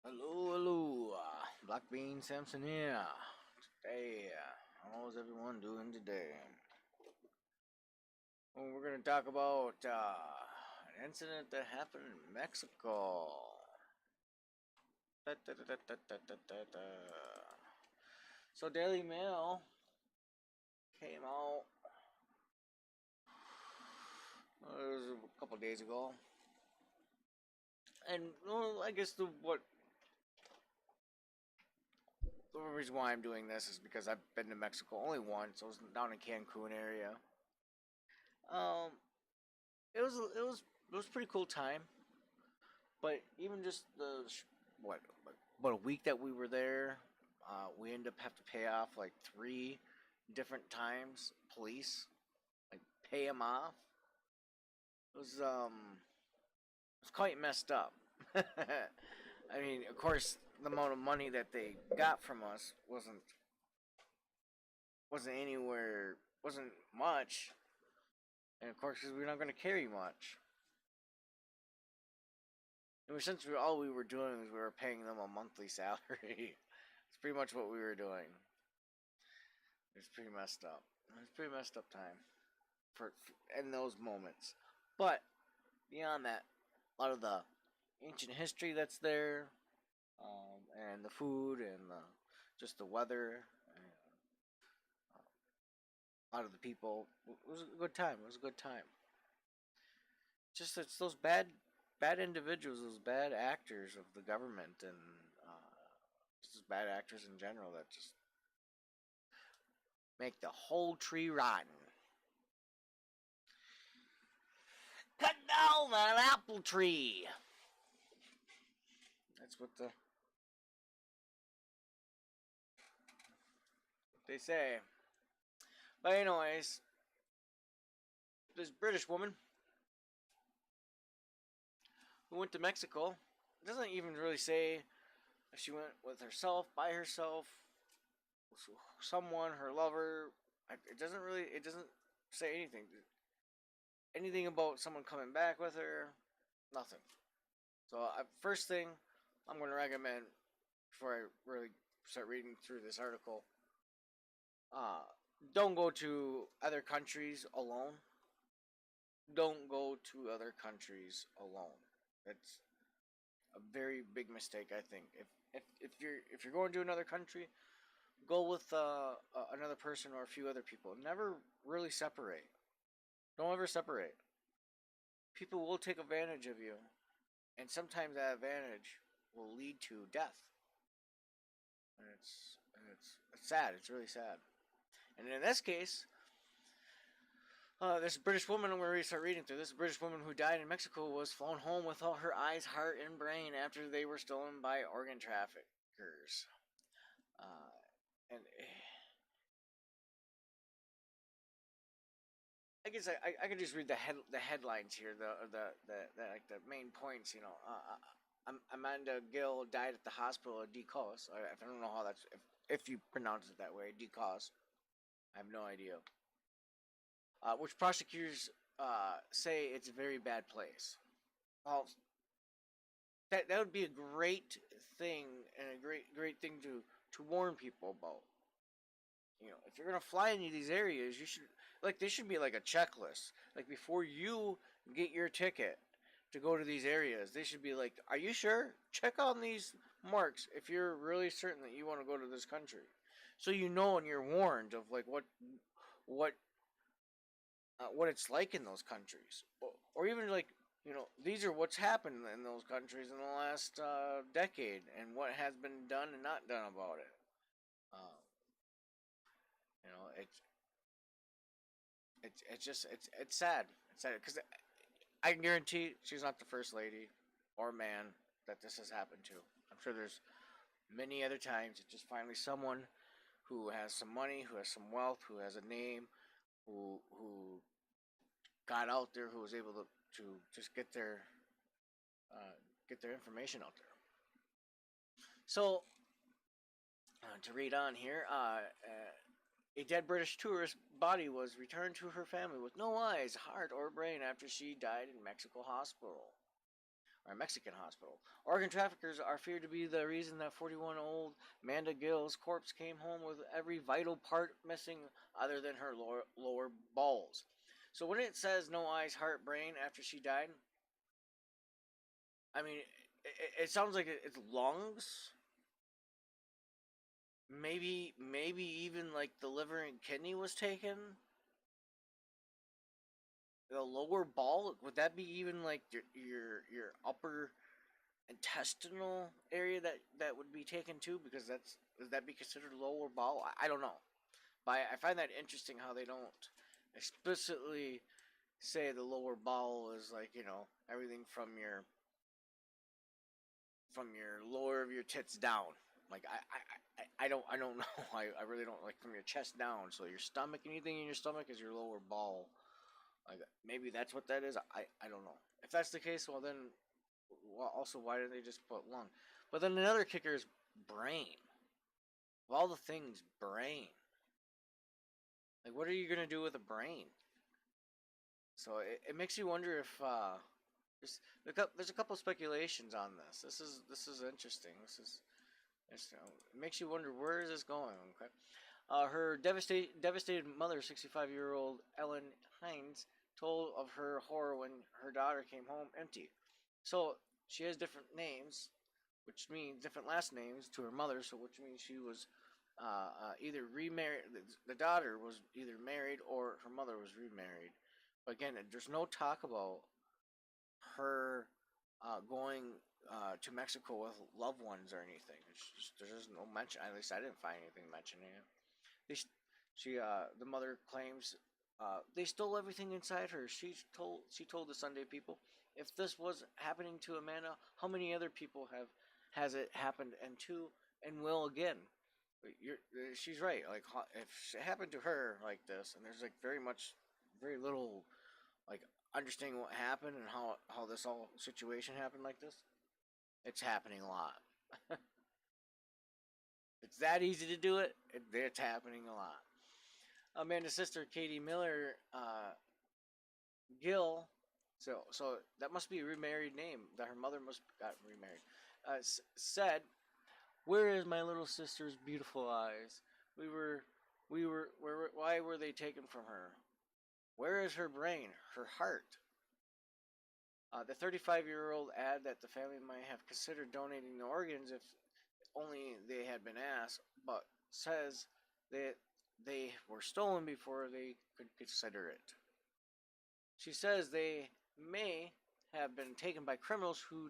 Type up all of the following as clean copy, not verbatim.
Hello, hello. Black Bean Samson here. Today, how's everyone doing today? Well, we're going to talk about an incident that happened in Mexico. Da, da, da, da, da, da, da, da, da. So, Daily Mail came out it was a couple days ago. And, well, I guess the reason why I'm doing this is because I've been to Mexico only once. I was down in Cancun area. Um, it was a pretty cool time. But even just what about a week that we were there, we ended up have to pay off like three different times. Police like pay them off. It was quite messed up. I mean, of course, the amount of money that they got from us wasn't anywhere wasn't much, and of course, we we're not going to carry much. And since all we were doing was we were paying them a monthly salary. It's pretty much what we were doing. It's pretty messed up. It's a pretty messed up time for in those moments. But beyond that, a lot of the ancient history that's there, and the food and just the weather, and a lot of the people. It was a good time. It was a good time. Just it's those bad individuals, those bad actors of the government, and just bad actors in general that just make the whole tree rotten. Cut down that apple tree. That's what they say. But anyways, this British woman who went to Mexico, it doesn't even really say if she went with herself, by herself, someone, her lover. It doesn't say anything about someone coming back with her. Nothing. So first thing I'm going to recommend before I really start reading through this article, uh, don't go to other countries alone. Don't go to other countries alone. That's a very big mistake, I think. If you're going to another country, go with another person or a few other people. Never really separate. Don't ever separate. People will take advantage of you, and sometimes that advantage will lead to death. And it's sad. It's really sad. And in this case, this British woman, I'm going to start reading through this British woman who died in Mexico was flown home without her eyes, heart, and brain after they were stolen by organ traffickers. And I guess I could just read the headlines here, the like the main points. Amanda Gill died at the hospital at DeCos. I don't know how that's if you pronounce it that way, DeCos. I have no idea. Which prosecutors say it's a very bad place. Well, that would be a great thing and a great thing to warn people about. If you're gonna fly into these areas, you should there should be like a checklist. Like before you get your ticket to go to these areas, they should be like, "Are you sure? Check on these marks if you're really certain that you want to go to this country." So and you're warned of like what what it's like in those countries, or even like these are what's happened in those countries in the last decade and what has been done and not done about it. Uh, it's just it's sad. It's sad because I can guarantee she's not the first lady or man that this has happened to. I'm sure there's many other times it's just finally someone who has some money, who has some wealth, who has a name, who got out there, who was able to just get their information out there. So to read on here, a dead British tourist body was returned to her family with no eyes, heart, or brain after she died in Mexico hospital. or a Mexican hospital. Organ traffickers are feared to be the reason that 41-year-old Amanda Gill's corpse came home with every vital part missing other than her lower balls. So when it says no eyes, heart, brain after she died, I mean, it sounds like it's lungs. Maybe even like the liver and kidney was taken. The lower ball, would that be even like your upper intestinal area that would be taken too? Because that's would that be considered lower ball? I don't know, but I find that interesting how they don't explicitly say the lower bowel is like everything from your lower of your tits down. Like I don't know. I really don't like from your chest down. So your stomach, anything in your stomach is your lower bowel. Like maybe that's what that is. I don't know. If that's the case, well then, also why did they just put lung? But then another kicker is brain. Of all the things, brain. Like what are you gonna do with a brain? So it makes you wonder if there's a couple speculations on this. This is interesting. It makes you wonder where is this going. Okay, her devastated mother, 65-year-old Ellen Hines, told of her horror when her daughter came home empty. So she has different names, which means different last names to her mother. So which means she was either remarried. The daughter was either married or her mother was remarried. But again, there's no talk about her going to Mexico with loved ones or anything. There's just no mention. At least I didn't find anything mentioning it. They, the mother claims they stole everything inside her. She told the Sunday People, if this was happening to Amanda, how many other people has it happened and to and will again? She's right. Like if it happened to her like this, and there's like very little like understanding what happened and how this whole situation happened like this. It's happening a lot. It's that easy to do it. It's happening a lot. Amanda's sister, Katie Miller Gill, so that must be a remarried name. That her mother must got remarried. Said, "Where is my little sister's beautiful eyes? Why were they taken from her? Where is her brain, her heart?" The 35-year-old add that the family might have considered donating the organs if only they had been asked, but says that they were stolen before they could consider it. She says they may have been taken by criminals who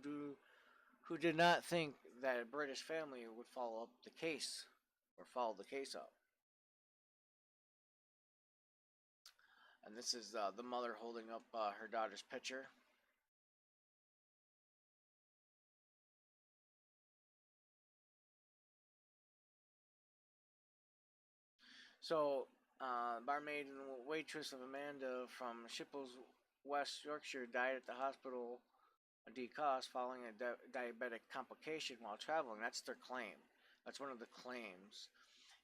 did not think that a British family would follow up the case or follow the case up. And this is the mother holding up her daughter's picture. So, barmaid and waitress of Amanda from Shipples, West Yorkshire, died at the hospital D cost following a diabetic complication while traveling. That's their claim. That's one of the claims.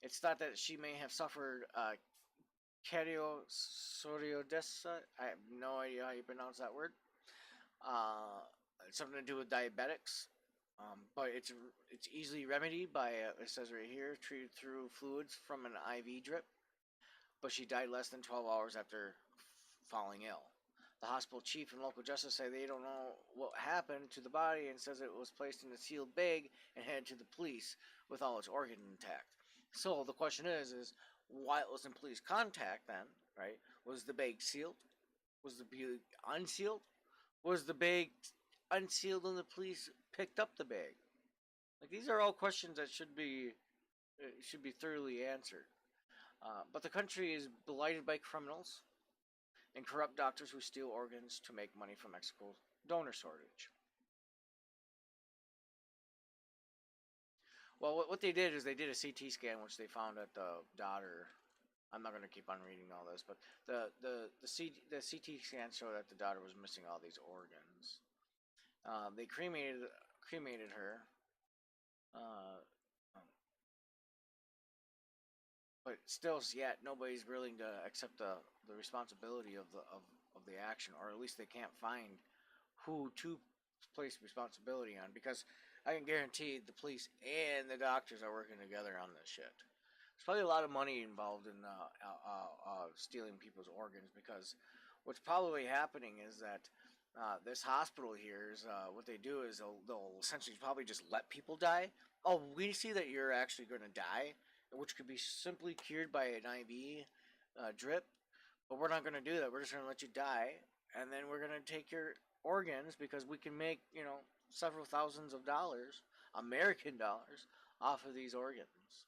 It's thought that she may have suffered cardiopsoriasis. I have no idea how you pronounce that word. Uh, it's something to do with diabetics. But it's easily remedied by it says right here treated through fluids from an IV drip. But she died less than 12 hours after falling ill. The hospital chief and local justice say they don't know what happened to the body and says it was placed in a sealed bag and handed to the police with all its organs intact. So the question is why it was in police contact then, right? Was the bag sealed? Was the bag unsealed? Was the bag unsealed and the police picked up the bag? Like these are all questions that should be thoroughly answered. But the country is blighted by criminals and corrupt doctors who steal organs to make money from Mexico's donor shortage. Well, what they did is they did a CT scan, which they found that the daughter. I'm not going to keep on reading all this, but the CT scan showed that the daughter was missing all these organs. They cremated her, uh, but still, yet nobody's willing to accept the responsibility of the action, or at least they can't find who to place responsibility on, because I can guarantee the police and the doctors are working together on this shit. There's probably a lot of money involved in stealing people's organs, because what's probably happening is that this hospital here is what they do is they'll essentially probably just let people die. Oh, we see that you're actually going to die, which could be simply cured by an IV drip, but we're not going to do that. We're just going to let you die, and then we're going to take your organs because we can make, several thousands of dollars, American dollars, off of these organs,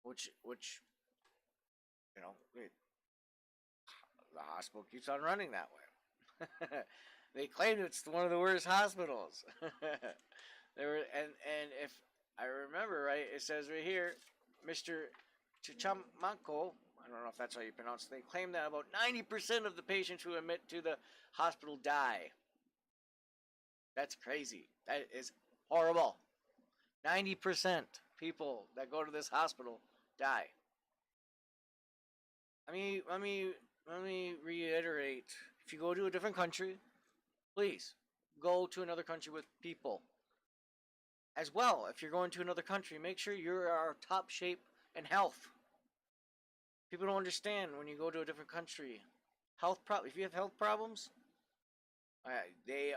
which the hospital keeps on running that way. They claim it's one of the worst hospitals. And if I remember right, it says right here, Mr. Chichamaco, I don't know if that's how you pronounce it, they claim that about 90% of the patients who admit to the hospital die. That's crazy. That is horrible. 90% people that go to this hospital die. Let me reiterate. If you go to a different country, please go to another country with people. As well, if you're going to another country, make sure you're top shape and health. People don't understand when you go to a different country. If you have health problems, they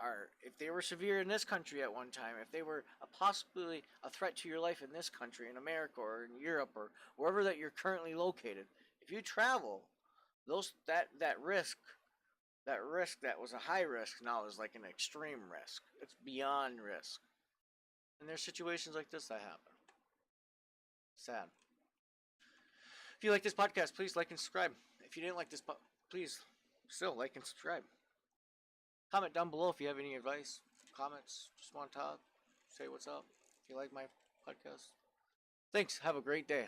are, if they were severe in this country at one time, if they were possibly a threat to your life in this country, in America or in Europe or wherever that you're currently located, if you travel, that risk that was a high risk now is like an extreme risk. It's beyond risk. And there's situations like this that happen. Sad. If you like this podcast, please like and subscribe. If you didn't like this, please still like and subscribe. Comment down below if you have any advice, comments, just want to talk, say what's up. If you like my podcast. Thanks. Have a great day.